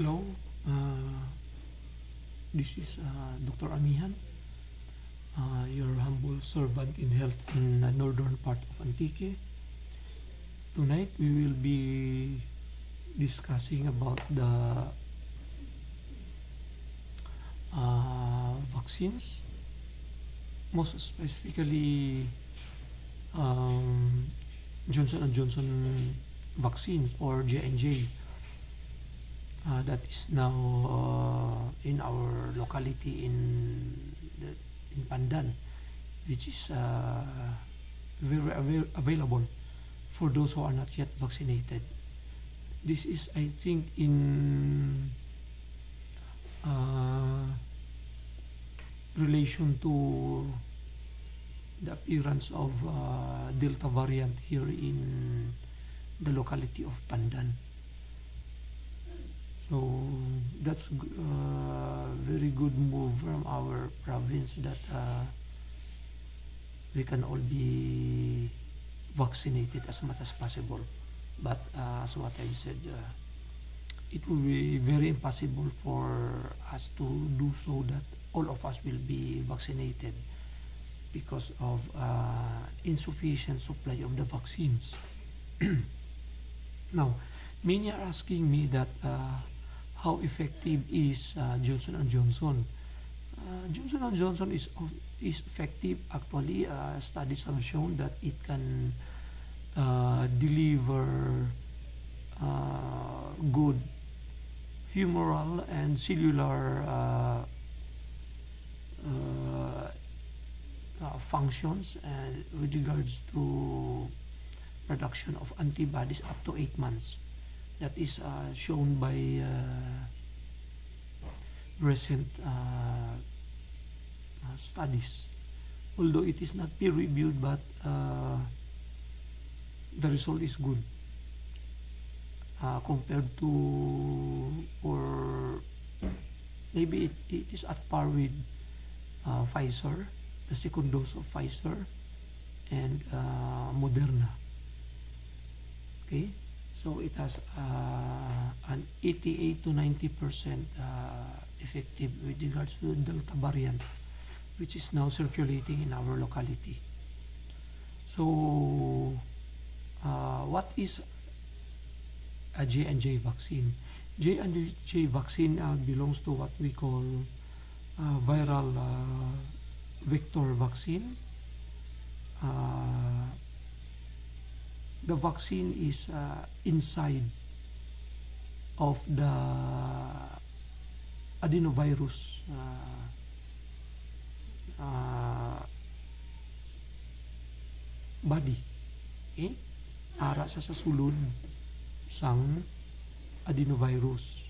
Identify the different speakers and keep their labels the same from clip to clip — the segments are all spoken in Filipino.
Speaker 1: Hello, this is Dr. Amihan, your humble servant in health in the northern part of Antique. Tonight we will be discussing about the vaccines, most specifically Johnson & Johnson vaccines or J&J. That is now in our locality in Pandan, which is very available for those who are not yet vaccinated. This is, I think, in relation to the appearance of Delta variant here in the locality of Pandan. So that's a very good move from our province that we can all be vaccinated as much as possible. But as what I said, it will be very impossible for us to do so that all of us will be vaccinated because of insufficient supply of the vaccines. Now, many are asking me that how effective is Johnson & Johnson? Johnson & Johnson is effective. Actually, studies have shown that it can deliver good humoral and cellular functions and with regards to production of antibodies up to 8 months. That is shown by recent studies. Although it is not peer-reviewed, but the result is good compared to, or maybe it is at par with Pfizer, the second dose of Pfizer, and Moderna. Okay. So it has an 88 to 90% effective with regards to the Delta variant, which is now circulating in our locality. So what is a J&J vaccine? J&J vaccine belongs to what we call viral vector vaccine. The vaccine is inside of the adenovirus body. Okay? Ara sa sulod sang adenovirus.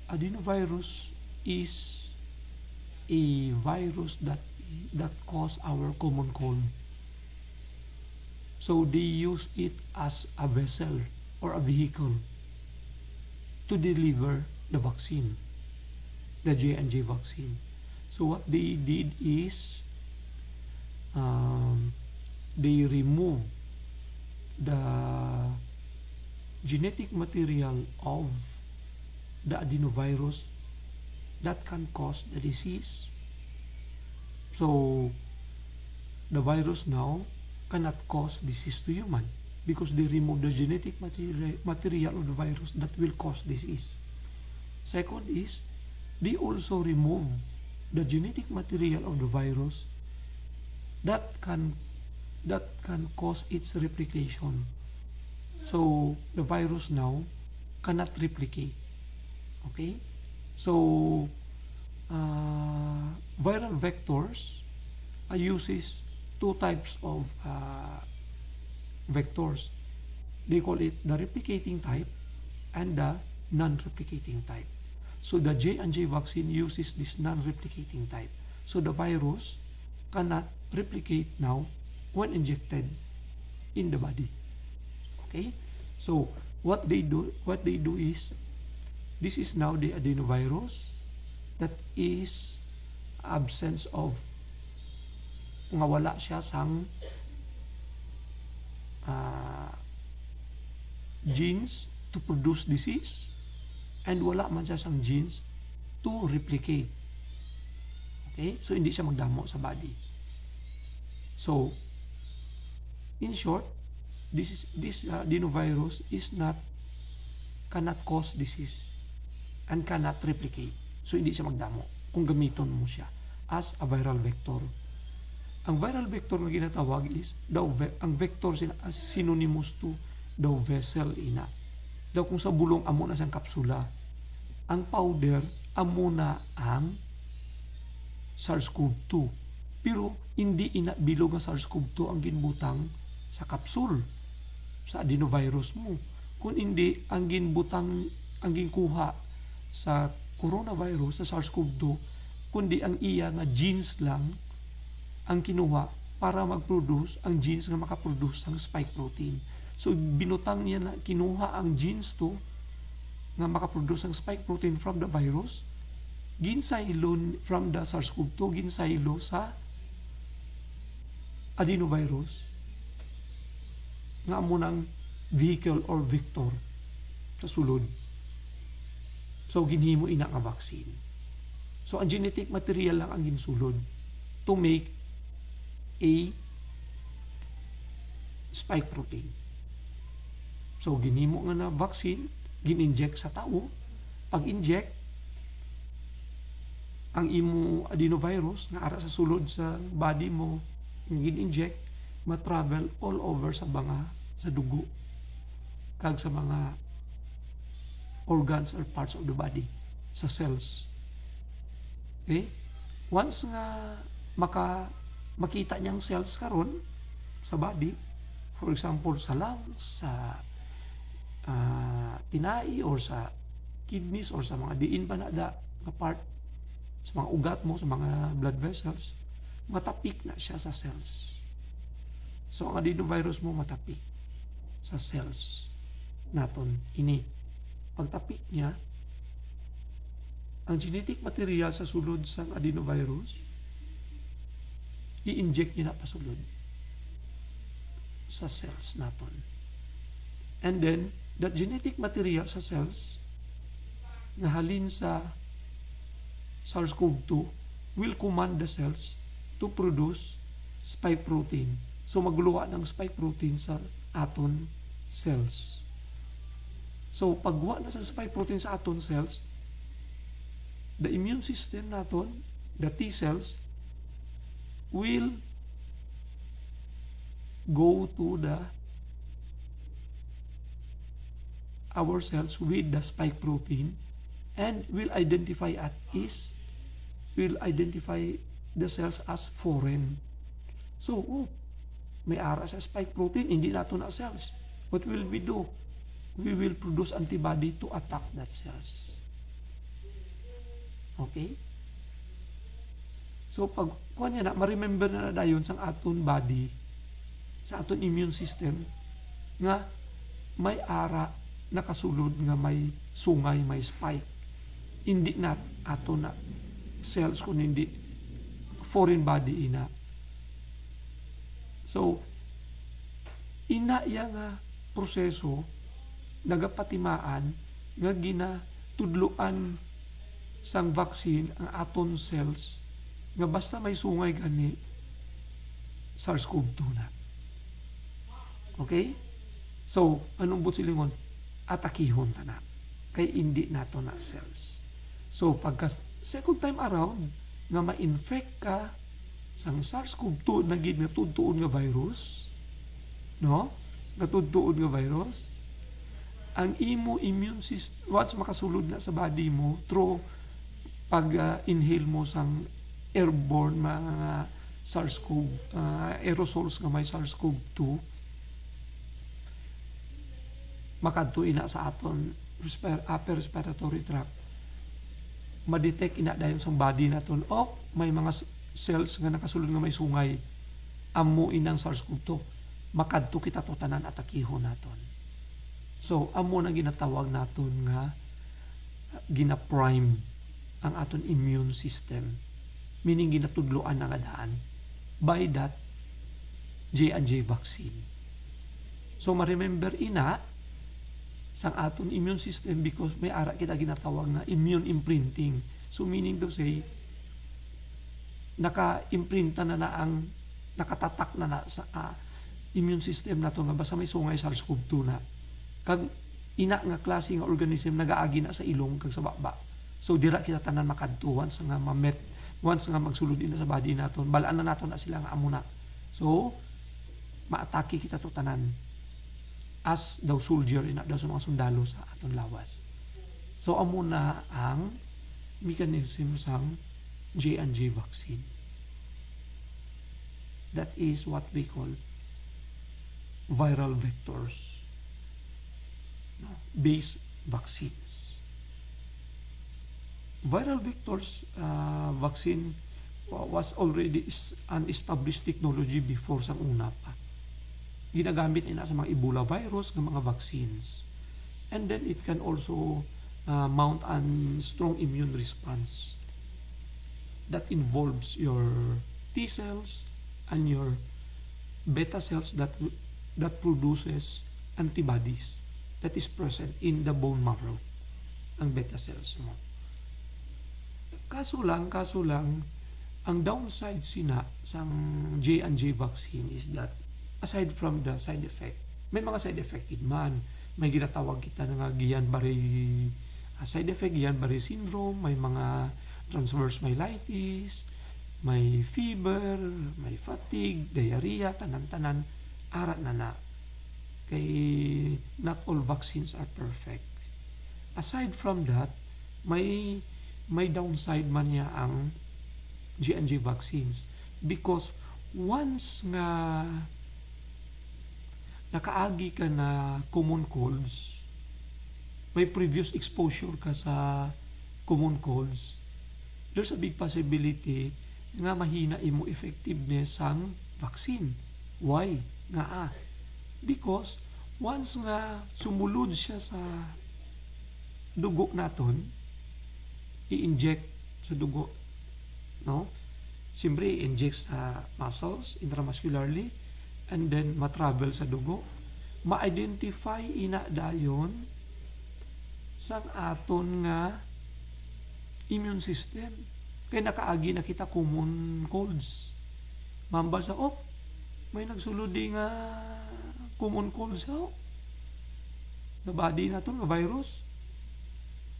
Speaker 1: Adenovirus is a virus that cause our common cold. So they use it as a vessel or a vehicle to deliver the vaccine, the J&J vaccine. So what they did is they remove the genetic material of the adenovirus that can cause the disease. So the virus now cannot cause disease to human because they remove the genetic material of the virus that will cause disease. Second is they also remove the genetic material of the virus that can cause its replication. So the virus now cannot replicate. Okay, so viral vectors uses two types of vectors. They call it the replicating type and the non-replicating type. So the J&J vaccine uses this non-replicating type. So the virus cannot replicate now when injected in the body. Okay? So what they do is, this is now the adenovirus that is absence of, nga wala siya sang genes to produce disease and wala man siya sang genes to replicate. Okay? So, hindi siya magdamo sa body. So, in short, this adenovirus cannot cause disease and cannot replicate. So, hindi siya magdamo kung gamiton mo siya as a viral vector. Ang viral vector na ginatawag is, ang vector synonymous to daw vessel ina. Daw kung sa bulong amo na siyang kapsula. Ang powder amo na ang SARS-CoV-2. Pero hindi ina bilog ang SARS-CoV-2 ang ginbutang sa kapsul sa adenovirus mo. Kung hindi ang ginkuha sa coronavirus, sa SARS-CoV-2, kundi ang iya nga genes lang ang kinuha para mag-produce ang genes nga makaproduce ng spike protein. So, binutang niya na kinuha ang genes to nga makaproduce ng spike protein from the virus, ginsaylo from the SARS-CoV-2, ginsaylo sa adenovirus nga amo ng vehicle or vector sa sulod. So, ginhimo ina nga vaccine. So, ang genetic material lang ang ginsulod to make a spike protein. So, ginhimo nga na vaccine, gin-inject sa tao. Pag-inject, ang imo adenovirus nga ara sa sulod sa body mo, nga gin-inject, ma-travel all over sa dugo, kag sa mga organs or parts of the body, sa cells. Okay? Once nga makita niyang cells karon sa body, for example, sa lungs, sa tinai, or sa kidneys, or sa mga diin pa na nga part, sa mga ugat mo, sa mga blood vessels, matapik na siya sa cells. So, ang adenovirus mo matapik sa cells naton ini. Pagtapik niya, ang genetic material sa sulod sa adenovirus, i-inject niya na pasulod sa cells naton. And then, that genetic material sa cells na halin sa SARS-CoV-2 will command the cells to produce spike protein. So, magluwa ng spike protein sa aton cells. So, pagwa na sa spike protein sa aton cells, the immune system naton, the T cells, will go to our cells with the spike protein and will identify the cells as foreign. So, may ara sa spike protein, hindi nato na cells. What will we do? We will produce antibody to attack that cells. Okay? So, pag kuha niya na, ma-remember na dayon sa aton body, sa aton immune system, nga may ara nakasulod nga may sungay, may spike. Hindi na ato na cells kung hindi foreign body ina. So, ina iya nga proseso nagapatimaan nga ginatudloan sang vaccine ang aton cells nga basta may sungay gani SARS-CoV-2 na. Okay? So, anong butsilingon? Atakihon ta na. Kay hindi nato na cells. So, pagka second time around, nga ma-infect ka sang SARS-CoV-2 na ginatudtuon nga virus, no? Natudtuon nga virus, ang imo immune system, once makasulod na sa body mo, through pag-inhale mo sang airborne mga SARS-CoV, aerosols nga may SARS-CoV-2, makadto ina sa aton upper respiratory tract, ma-detect ina dayon sa body naton, may mga cells nga nakasulod nga may sungay, amo inang SARS-CoV-2, makadto kita to tanan atakihon naton. So, amo na ginatawag naton nga gina-prime ang aton immune system, meaning ginatudloan na nga daan by that J&J vaccine. So, ma-remember ina, sa aton immune system because may ara kita ginatawag na immune imprinting. So meaning to say, naka-imprinta na ang nakatatak na sa immune system nato nga basta may sungay SARS-CoV-2 na. Kag ina nga klase nga organism nagaagi na sa ilong kag sa baba. So dira kita tanan makadto once nga magsulod na sa body naton, balaan na naton na sila nga amo na. So maatake kita to tanan as daw soldier ina daw sa mga sundalo sa aton lawas. So amo na ang mechanism sang J&J vaccine. That is what we call viral vectors based vaccines. Viral vectors vaccine was already an established technology before sa una pa. Ginagamit ina sa mga Ebola virus ng mga vaccines. And then it can also mount an strong immune response that involves your T cells and your beta cells that produces antibodies that is present in the bone marrow, ang beta cells mo. Kaso lang, ang downside sang J&J vaccine is that aside from the side effect, may mga side effect man. May ginatawag kita nga Guillain-Barré side effect, Guillain-Barré syndrome, may mga transverse myelitis, may fever, may fatigue, diarrhea, tanan-tanan, ara na. Kay not all vaccines are perfect. Aside from that, may downside man niya ang J&J vaccines because once nga nakaagi ka na common colds, may previous exposure ka sa common colds, there's a big possibility nga mahina imo effectiveness sang vaccine. Why? Because once nga sumulod siya sa dugo naton, i-inject sa dugo, no? Siyempre, i-inject sa muscles intramuscularly and then matravel sa dugo. Ma-identify ina dayon sang aton nga immune system. Kaya nakaagi na kita common colds. Mambal sa, may nagsulodi nga common colds sa body naton nga virus.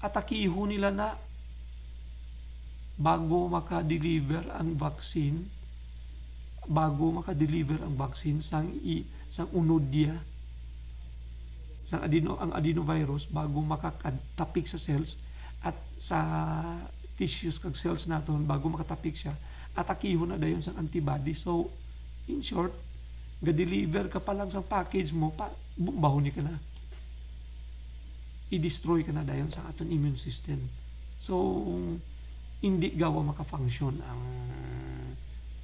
Speaker 1: Atakiho nila na bago maka-deliver ang vaccine sang unod dia sang ang adenovirus bago makatapik sa cells at sa tissues kag cells naton bago makatapik siya atakiho na dayon sang antibody. So in short, ga-deliver ka pa lang sa package mo bahon ka na, i-destroy ka na dayon sa aton immune system. So hindi gawa maka-function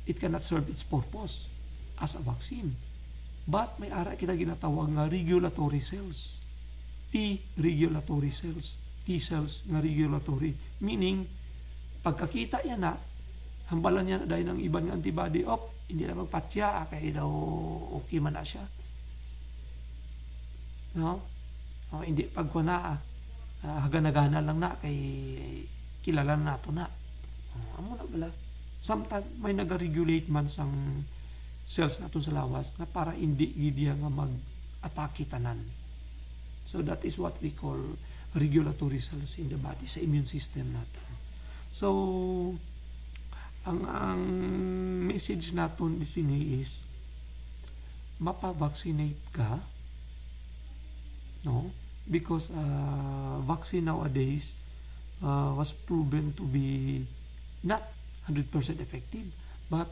Speaker 1: it cannot serve its purpose as a vaccine. But may ara kita ginatawag nga regulatory cells. T-regulatory cells. T-cells nga regulatory. Meaning, pagkakita yan na, hambalan niya na dahil ng ibang antibody, hindi na magpatya, kaya daw okay man na siya. No? Hindi pagkuna, haganagana lang na, kay kilala na ito na. Amo na bala. Sometimes may nag-regulate man sang cells nato sa lawas na para hindi gidiya nga mag-atake tanan. So that is what we call regulatory cells in the body, sa immune system natin. So ang message naton sini is mapa-vaccinate ka, no? Because vaccine nowadays was proven to be not 100% effective, but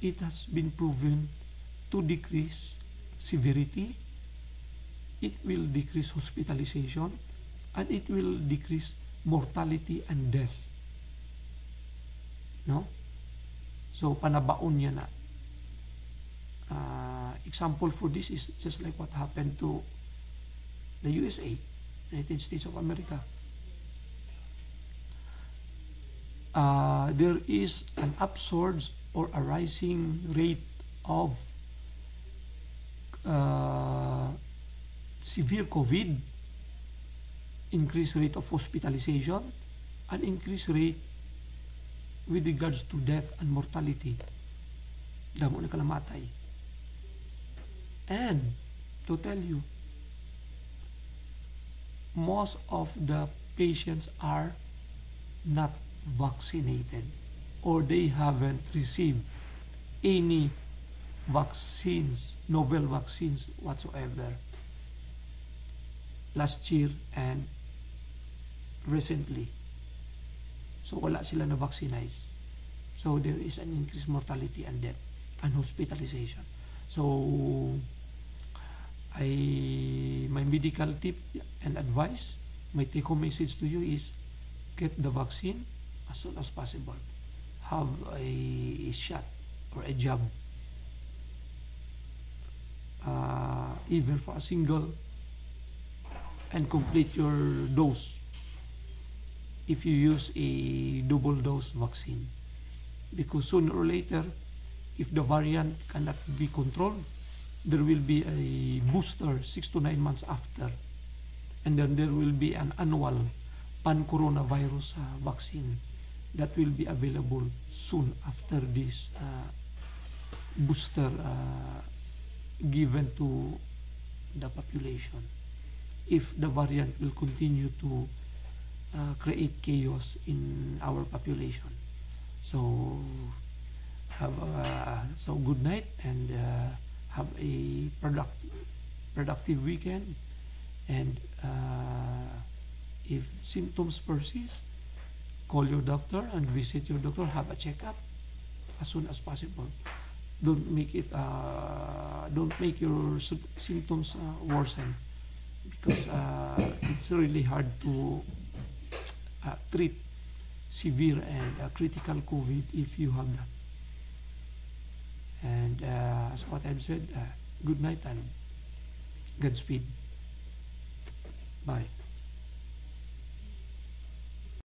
Speaker 1: it has been proven to decrease severity, it will decrease hospitalization, and it will decrease mortality and death. No? So, panabaon niya na. Example for this is just like what happened to the USA, United States of America. There is an upsurge or a rising rate of severe COVID increased rate of hospitalization, an increased rate with regards to death and mortality. Damo na kalamatay. And to tell you, most of the patients are not vaccinated or they haven't received any vaccines, novel vaccines whatsoever last year and recently. So wala sila na vaccinize. So there is an increased mortality and death and hospitalization. So my medical tip and advice, my take-home message to you is get the vaccine as soon as possible. Have a shot or a jab, even for a single, and complete your dose if you use a double dose vaccine, because sooner or later, if the variant cannot be controlled, there will be a booster 6 to 9 months after, and then there will be an annual pan-coronavirus vaccine that will be available soon after this booster given to the population, if the variant will continue to create chaos in our population. So so good night, and have a productive weekend. And if symptoms persist, call your doctor and visit your doctor. Have a checkup as soon as possible. Don't make your symptoms worsen, because it's really hard to treat severe and critical COVID if you have that. And as what I've said, good night and Godspeed. Bye.